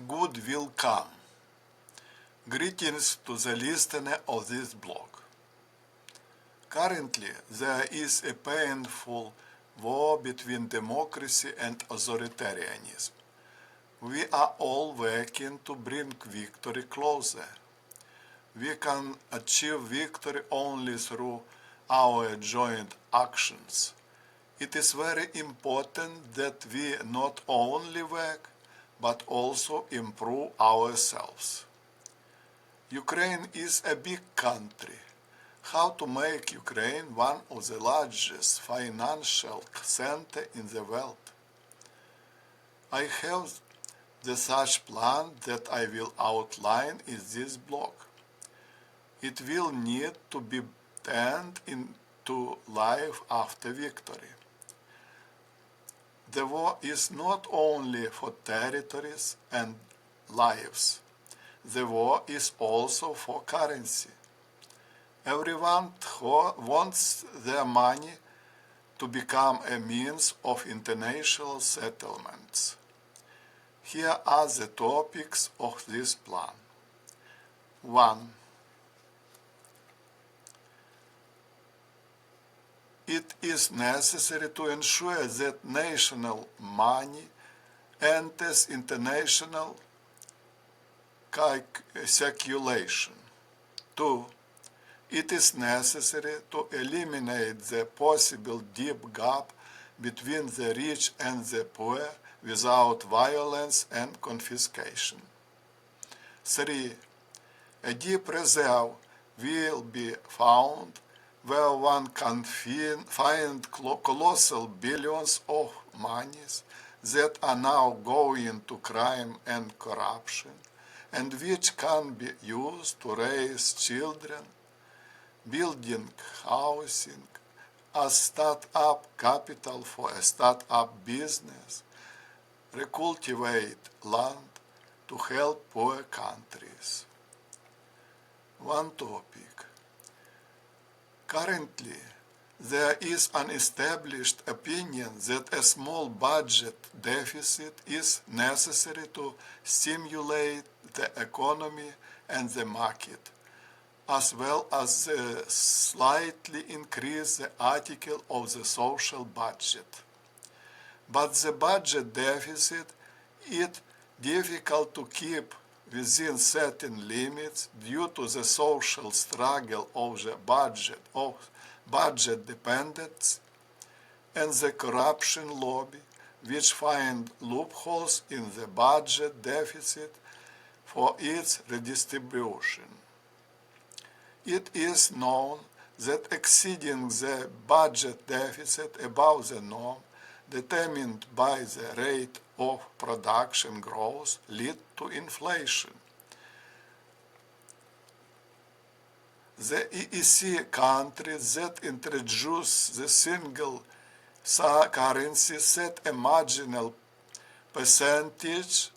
good will come. Greetings to the listener of this blog. Currently, there is a painful war between democracy and authoritarianism. We are all working to bring victory closer. We can achieve victory only through our joint actions. It is very important that we not only work, but also improve ourselves. Ukraine is a big country. How to make Ukraine one of the largest financial centers in the world? I have the such plan that I will outline in this blog. It will need to be turned into life after victory. The war is not only for territories and lives. The war is also for currency. Everyone wants their money to become a means of international settlements. Here are the topics of this plan. 1. It is necessary to ensure that national money enters international circulation. 2. It is necessary to eliminate the possible deep gap between the rich and the poor without violence and confiscation. 3. A deep reserve will be found where one can find colossal billions of monies that are now going to crime and corruption, and which can be used to raise children, building housing, as start-up capital for a start-up business, recultivate land to help poor countries. One topic. Currently, there is an established opinion that a small budget deficit is necessary to stimulate the economy and the market, as well as slightly increase the article of the social budget. But the budget deficit is difficult to keep within certain limits due to the social struggle of the budget dependents and the corruption lobby, which find loopholes in the budget deficit for its redistribution. It is known that exceeding the budget deficit above the norm determined by the rate of production growth lead to inflation. The EEC countries that introduce the single currency set a marginal percentage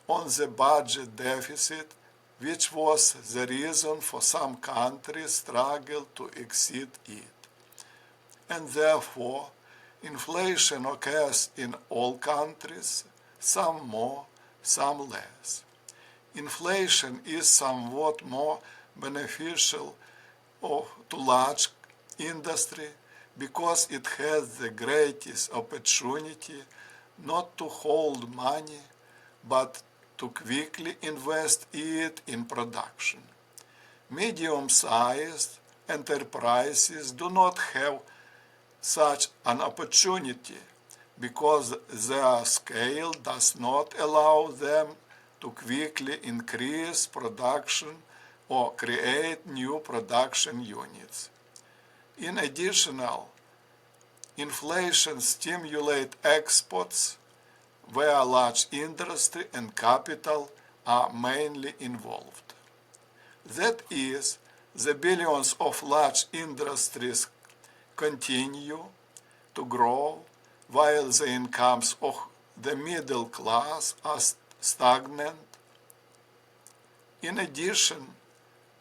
on the budget deficit, which was the reason for some countries' struggle to exceed it. And therefore, inflation occurs in all countries, some more, some less. Inflation is somewhat more beneficial to large industry because it has the greatest opportunity not to hold money, but to quickly invest it in production. Medium-sized enterprises do not have such an opportunity because their scale does not allow them to quickly increase production or create new production units. In addition, inflation stimulates exports where large industry and capital are mainly involved. That is, the billions of large industries continue to grow while the incomes of the middle class are stagnant. In addition,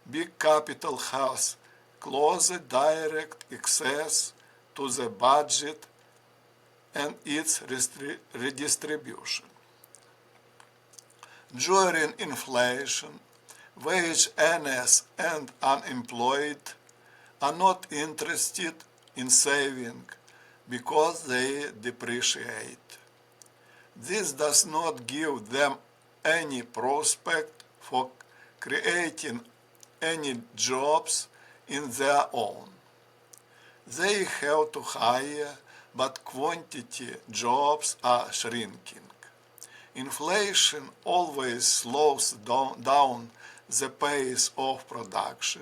big capital has closer direct access to the budget and its redistribution. During inflation, wage earners and unemployed are not interested in saving because they depreciate. This does not give them any prospect for creating any jobs in their own. They have to hire, but quantity jobs are shrinking. Inflation always slows down the pace of production,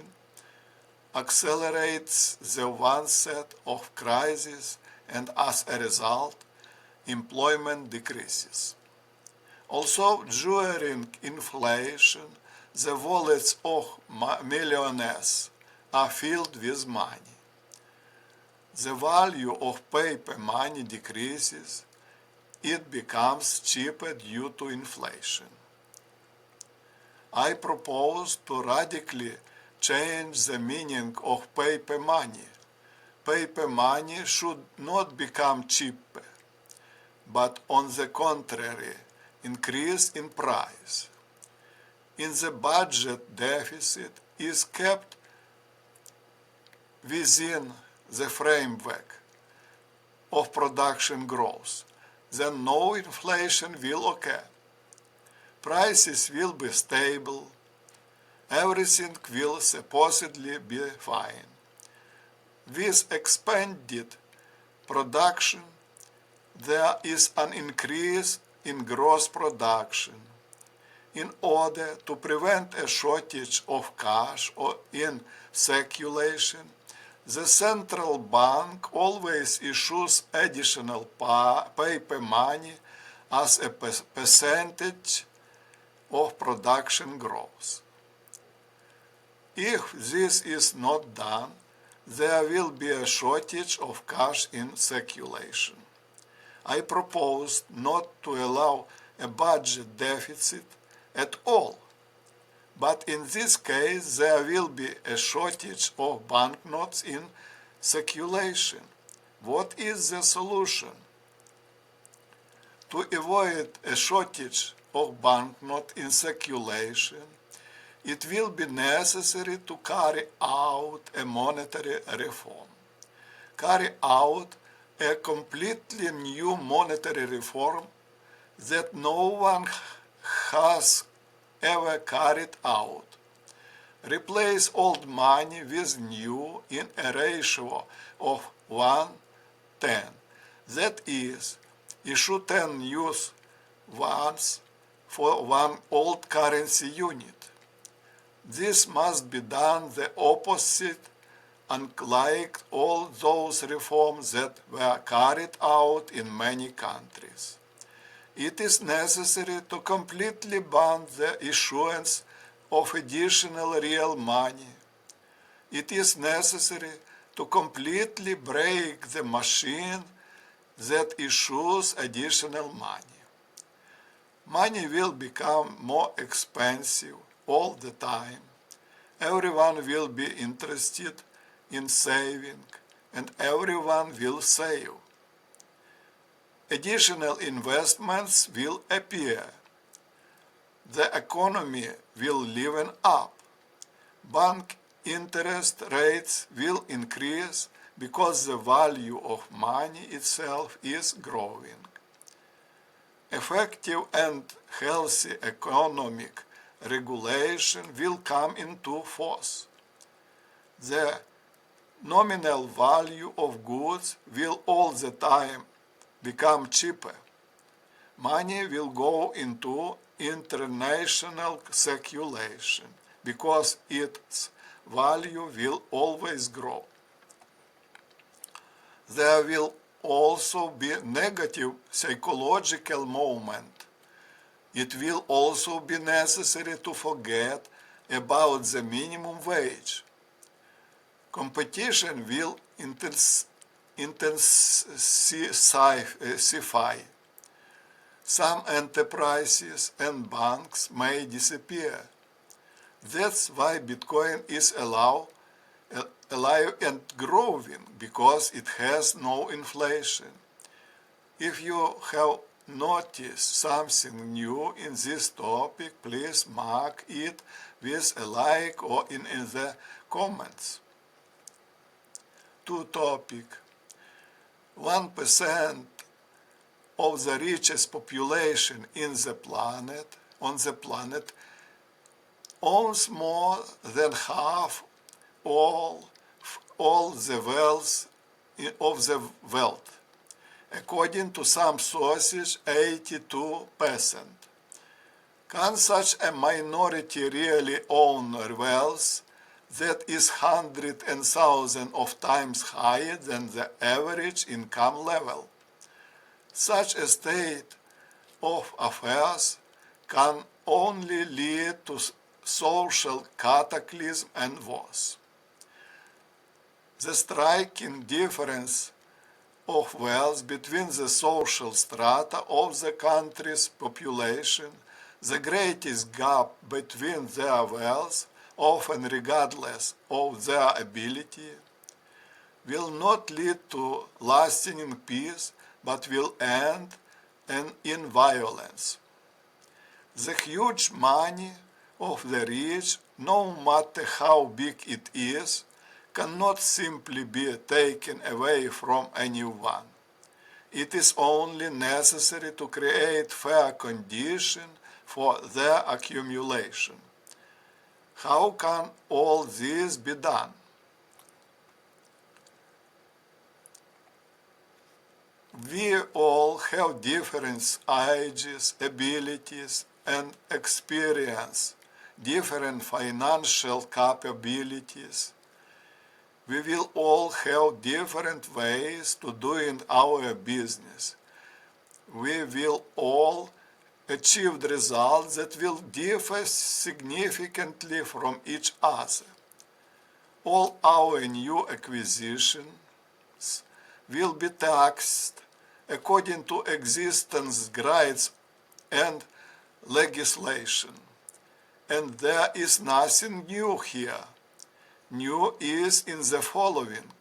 accelerates the onset of crisis, and as a result, employment decreases. Also, during inflation, the wallets of millionaires are filled with money. The value of paper money decreases. It becomes cheaper due to inflation. I propose to radically change the meaning of paper money. Paper money should not become cheaper, but on the contrary, increase in price. In the budget deficit is kept within the framework of production growth, then no inflation will occur. Prices will be stable. Everything will supposedly be fine. With expanded production, there is an increase in gross production. In order to prevent a shortage of cash or in circulation, the central bank always issues additional paper money as a percentage of production growth. If this is not done, there will be a shortage of cash in circulation. I propose not to allow a budget deficit at all, but in this case there will be a shortage of banknotes in circulation. What is the solution? To avoid a shortage of banknotes in circulation, it will be necessary to carry out a monetary reform. Carry out a completely new monetary reform that no one has ever carried out. Replace old money with new in a ratio of 1:10. That is, issue 10 new ones for one old currency unit. This must be done the opposite, unlike all those reforms that were carried out in many countries. It is necessary to completely ban the issuance of additional real money. It is necessary to completely break the machine that issues additional money. Money will become more expensive all the time. Everyone will be interested in saving, and everyone will save. Additional investments will appear. The economy will liven up. Bank interest rates will increase because the value of money itself is growing. Effective and healthy economic regulation will come into force. The nominal value of goods will all the time become cheaper. Money will go into international circulation because its value will always grow. There will also be negative psychological moment. It will also be necessary to forget about the minimum wage. Competition will intensify. Some enterprises and banks may disappear. That's why Bitcoin is alive and growing, because it has no inflation. If you have notice something new in this topic, please mark it with a like or in the comments. To topic. 1% of the richest population on the planet owns more than half all the wealth of the world. According to some sources, 82%. Can such a minority really own wealth that is hundreds and thousands of times higher than the average income level? Such a state of affairs can only lead to social cataclysm and wars. The striking difference of wealth between the social strata of the country's population, the greatest gap between their wealth, often regardless of their ability, will not lead to lasting peace, but will end in violence. The huge money of the rich, no matter how big it is, cannot simply be taken away from anyone. It is only necessary to create fair conditions for their accumulation. How can all this be done? We all have different ages, abilities, and experience, different financial capabilities. We will all have different ways to doing our business. We will all achieve the results that will differ significantly from each other. All our new acquisitions will be taxed according to existence grades and legislation. And there is nothing new here. New is in the following.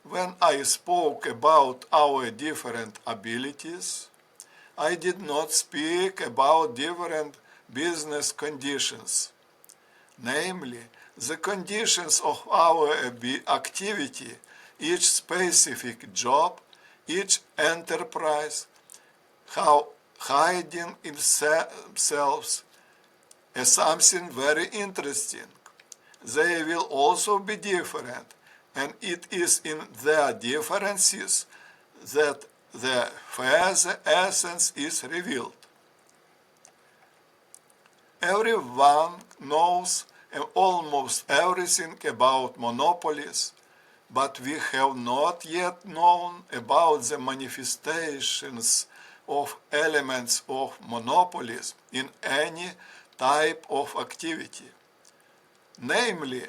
When I spoke about our different abilities, I did not speak about different business conditions. Namely, the conditions of our activity, each specific job, each enterprise, how hiding themselves as something very interesting. They will also be different, and it is in their differences that the further essence is revealed. Everyone knows almost everything about monopolies, but we have not yet known about the manifestations of elements of monopolies in any type of activity. Namely,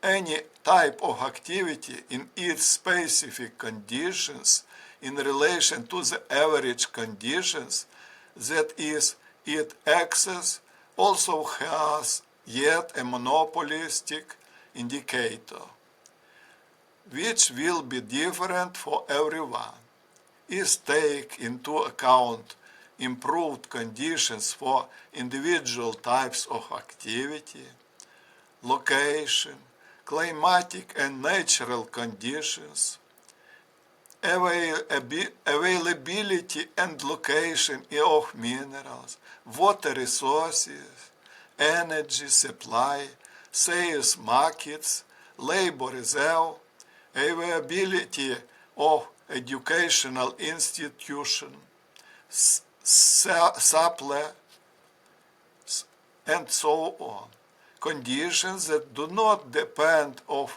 any type of activity in its specific conditions in relation to the average conditions, that is, its excess, also has yet a monopolistic indicator, which will be different for everyone. Is take into account improved conditions for individual types of activity, location, climatic and natural conditions, availability and location of minerals, water resources, energy supply, sales markets, labor reserve, availability of educational institution, supply, and so on. Conditions that do not depend on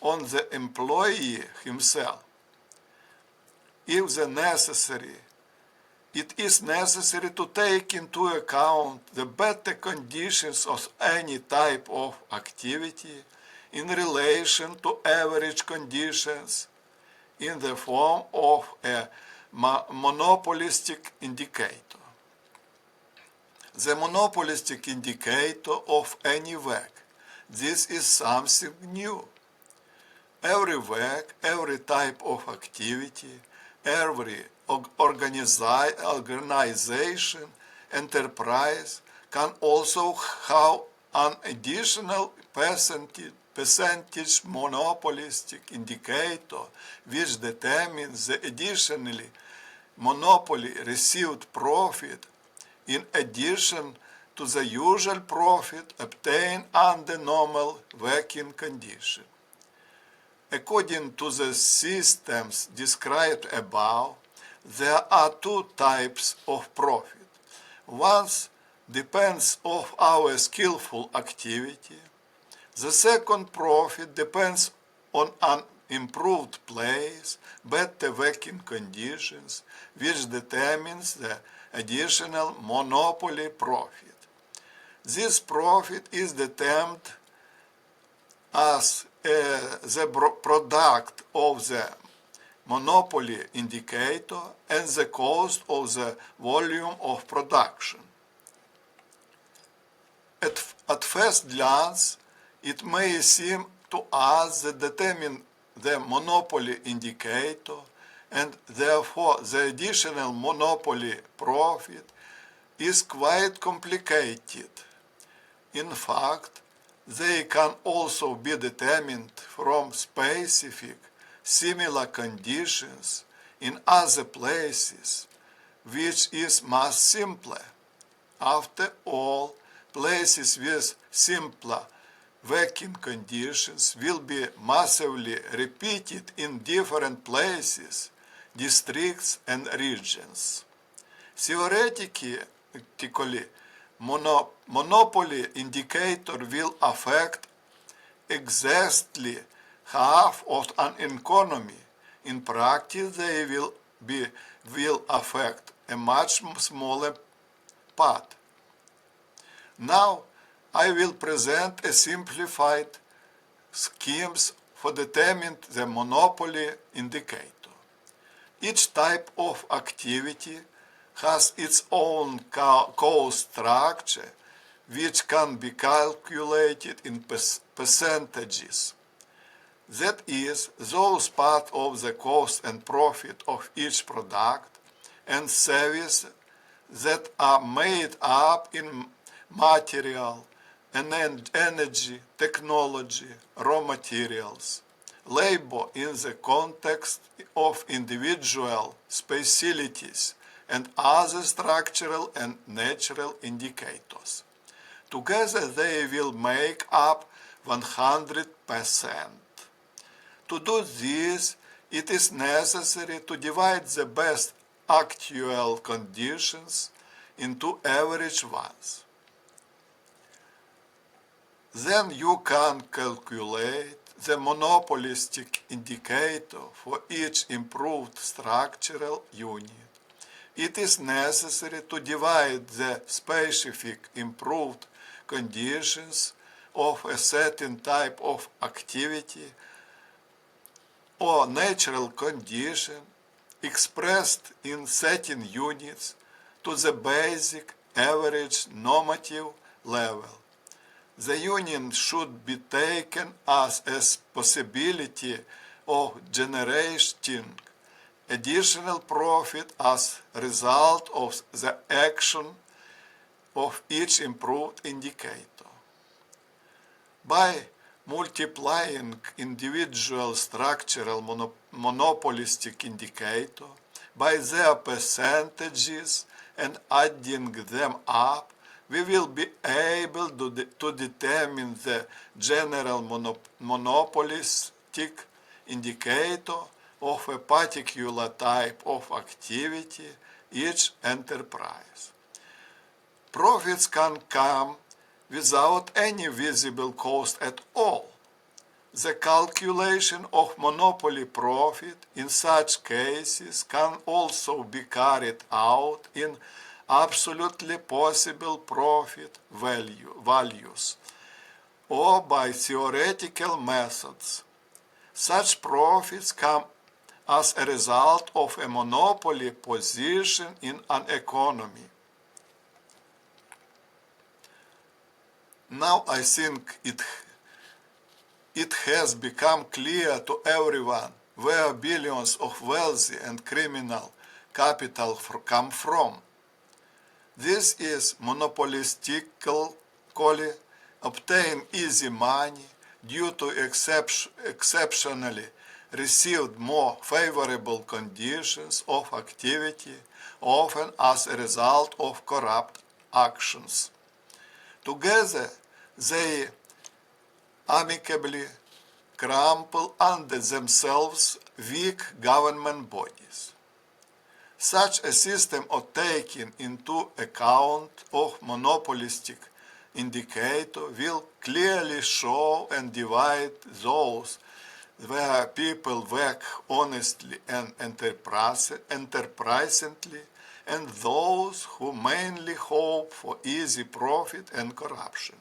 the employee himself. It is necessary to take into account the better conditions of any type of activity in relation to average conditions in the form of a monopolistic indicator. The monopolistic indicator of any work. This is something new. Every work, every type of activity every organization, enterprise can also have an additional percentage monopolistic indicator which determines the additionally monopoly received profit in addition to the usual profit obtained under normal working conditions. According to the systems described above, there are two types of profit. One depends on our skillful activity. The second profit depends on an improved place, better working conditions, which determines the additional monopoly profit. This profit is determined as the product of the monopoly indicator and the cost of the volume of production. At first glance, it may seem to us that determine the monopoly indicator and therefore the additional monopoly profit is quite complicated. In fact, they can also be determined from specific similar conditions in other places, which is much simpler. After all, places with simpler working conditions will be massively repeated in different places, districts and regions. Theoretically, monopoly indicator will affect exactly half of an economy. In practice, they will affect a much smaller part. Now, I will present a simplified schemes for determining the monopoly indicator. Each type of activity has its own cost structure, which can be calculated in percentages. That is, those parts of the cost and profit of each product and service that are made up in material, energy, technology, raw materials, labor in the context of individual specialties, and other structural and natural indicators. Together they will make up 100%. To do this, it is necessary to divide the best actual conditions into average ones. Then you can calculate the monopolistic indicator for each improved structural unit. It is necessary to divide the specific improved conditions of a certain type of activity or natural condition expressed in certain units to the basic average normative level. The union should be taken as a possibility of generating additional profit as a result of the action of each improved indicator. By multiplying individual structural monopolistic indicator by their percentages and adding them up, we will be able to determine the general monopolistic indicator of a particular type of activity, each enterprise. Profits can come without any visible cost at all. The calculation of monopoly profit in such cases can also be carried out in absolutely possible profit values or by theoretical methods. Such profits come as a result of a monopoly position in an economy. Now I think it has become clear to everyone where billions of wealthy and criminal capital come from. This is monopolistically obtain easy money due to exceptionally received more favorable conditions of activity, often as a result of corrupt actions. Together, they amicably crumple under themselves weak government bodies. Such a system of taking into account of monopolistic indicator will clearly show and divide those where people work honestly and enterprisingly, and those who mainly hope for easy profit and corruption.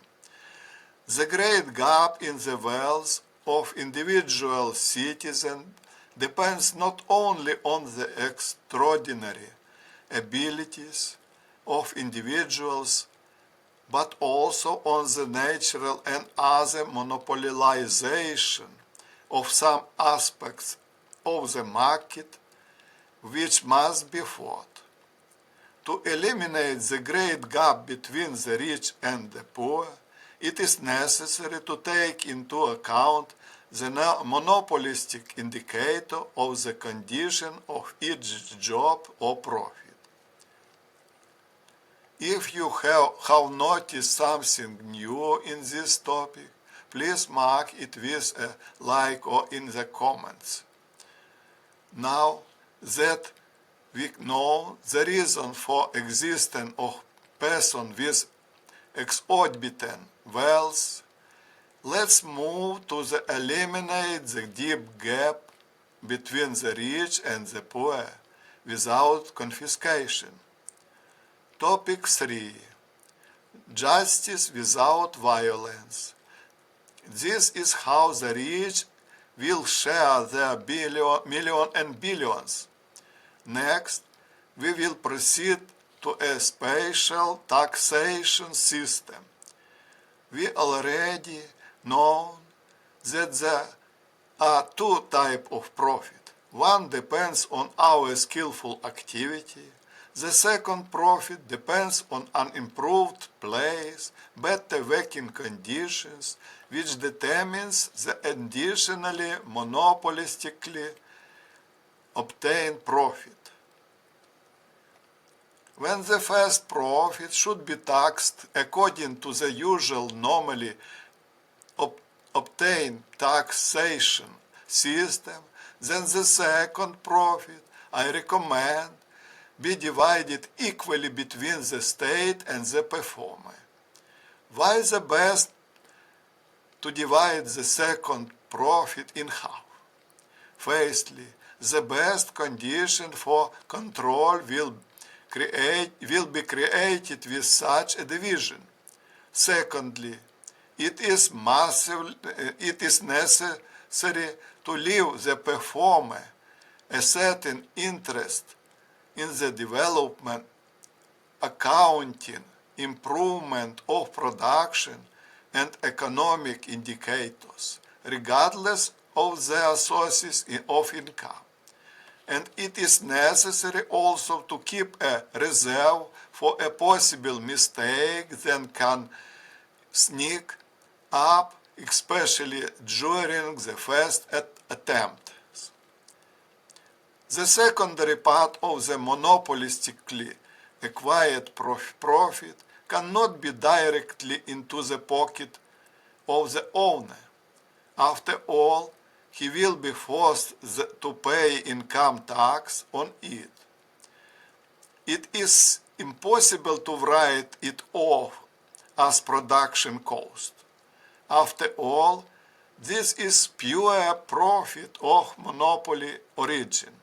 The great gap in the wealth of individual citizens depends not only on the extraordinary abilities of individuals, but also on the natural and other monopolization of some aspects of the market, which must be fought. To eliminate the great gap between the rich and the poor, it is necessary to take into account the monopolistic indicator of the condition of each job or profit. If you have noticed something new in this topic, please mark it with a like or in the comments. Now that we know the reason for existence of person with exorbitant wealth, let's move to eliminate the deep gap between the rich and the poor without confiscation. Topic 3. Justice without violence. This is how the rich will share their millions and billions. Next, we will proceed to a special taxation system. We already know that there are two types of profit. One depends on our skillful activity. The second profit depends on an improved place, better working conditions, which determines the additionally monopolistically obtained profit. When the first profit should be taxed according to the usual normally obtained taxation system, then the second profit, I recommend, be divided equally between the state and the performer. Why is the best to divide the second profit in half? Firstly, the best condition for control will be created with such a division. Secondly, it is necessary to leave the performer a certain interest in the development, accounting, improvement of production, and economic indicators, regardless of their sources of income. And it is necessary also to keep a reserve for a possible mistake that can sneak up, especially during the first attempt. The secondary part of the monopolistically acquired profit cannot be directly into the pocket of the owner. After all, he will be forced to pay income tax on it. It is impossible to write it off as production cost. After all, this is pure profit of monopoly origin.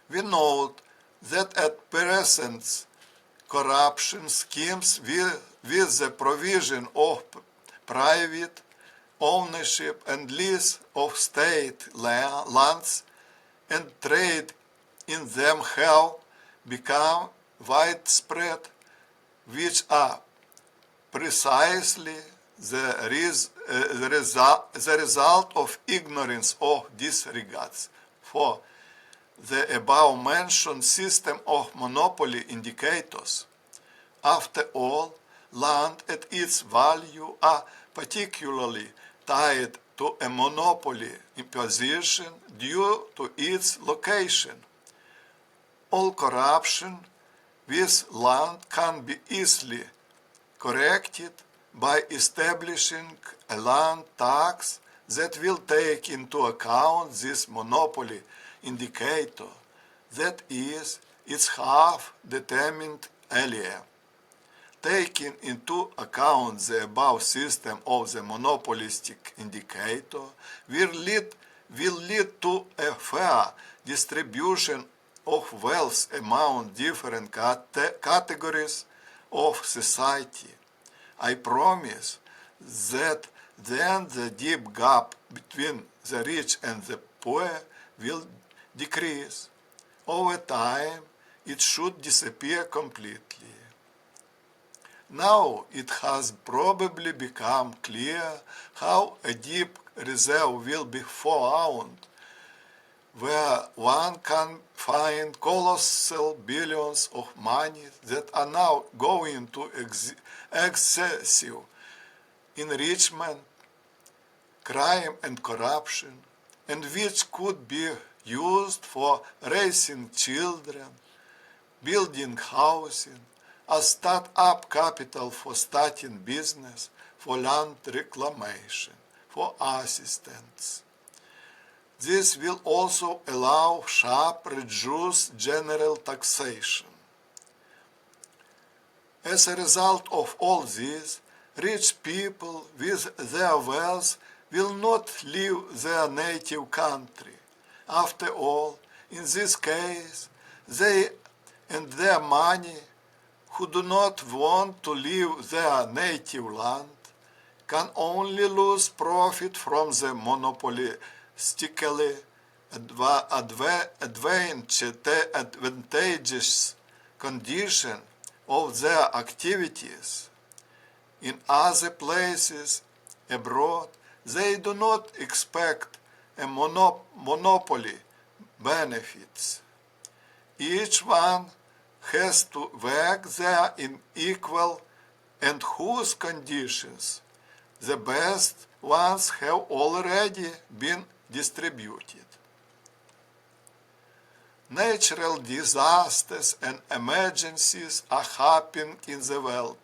We note that at present corruption schemes with the provision of private ownership and lease of state lands and trade in them have become widespread, which are precisely the result of ignorance or disregards. For the above-mentioned system of monopoly indicators, after all, land and its value are particularly tied to a monopoly position due to its location. All corruption with land can be easily corrected by establishing a land tax that will take into account this monopoly indicator, that is, its half determined earlier. Taking into account the above system of the monopolistic indicator will lead to a fair distribution of wealth among different categories of society. I promise that then the deep gap between the rich and the poor will decrease. Over time, it should disappear completely. Now it has probably become clear how a deep reserve will be found, where one can find colossal billions of money that are now going to excessive enrichment, crime and corruption, and which could be used for raising children, building housing, as start-up capital for starting business, for land reclamation, for assistance. This will also allow sharp reduced general taxation. As a result of all this, rich people with their wealth will not leave their native country. After all, in this case, they and their money, who do not want to leave their native land, can only lose profit from the monopolistically advantageous condition of their activities. In other places abroad, they do not expect a monopoly benefits. Each one has to work there in equal and whose conditions the best ones have already been distributed. Natural disasters and emergencies are happening in the world.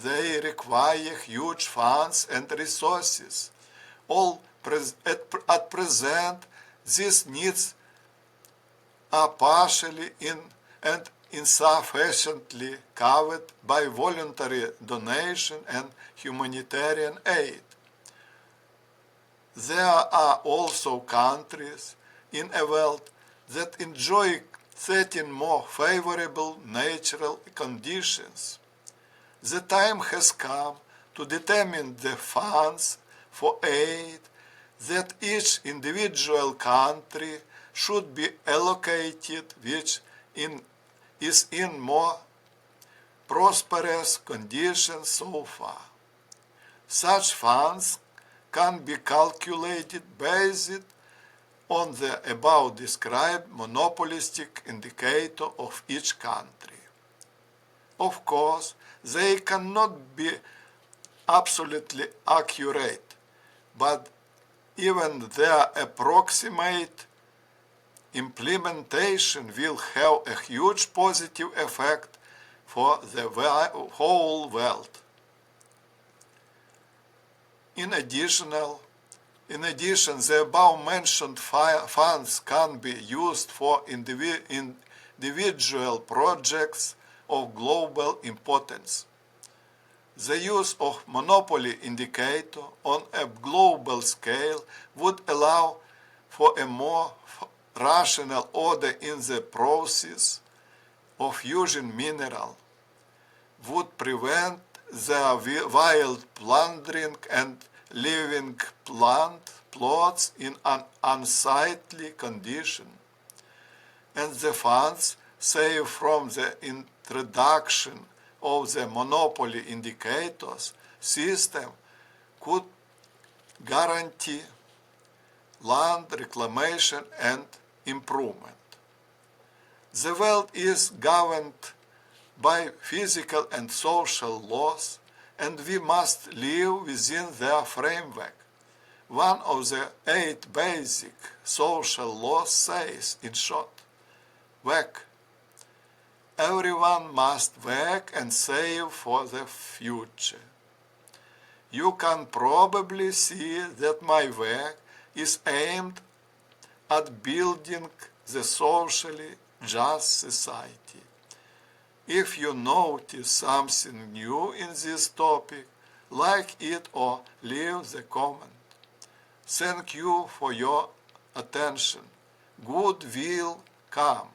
They require huge funds and resources. At present, these needs are partially and insufficiently covered by voluntary donation and humanitarian aid. There are also countries in a world that enjoy certain more favorable natural conditions. The time has come to determine the funds for aid that each individual country should be allocated, which is in more prosperous conditions so far. Such funds can be calculated based on the above described monopolistic indicator of each country. Of course, they cannot be absolutely accurate, but even their approximate implementation will have a huge positive effect for the whole world. In addition, the above-mentioned funds can be used for individual projects of global importance. The use of monopoly indicator on a global scale would allow for a more rational order in the process of using mineral, would prevent the wild plundering and leaving plots in an unsightly condition, and the funds saved from the introduction of the monopoly indicators system could guarantee land reclamation and improvement. The world is governed by physical and social laws, and we must live within their framework. One of the 8 basic social laws says, in short, work. Everyone must work and save for the future. You can probably see that my work is aimed at building the socially just society. If you notice something new in this topic, like it or leave the comment. Thank you for your attention. Good will come.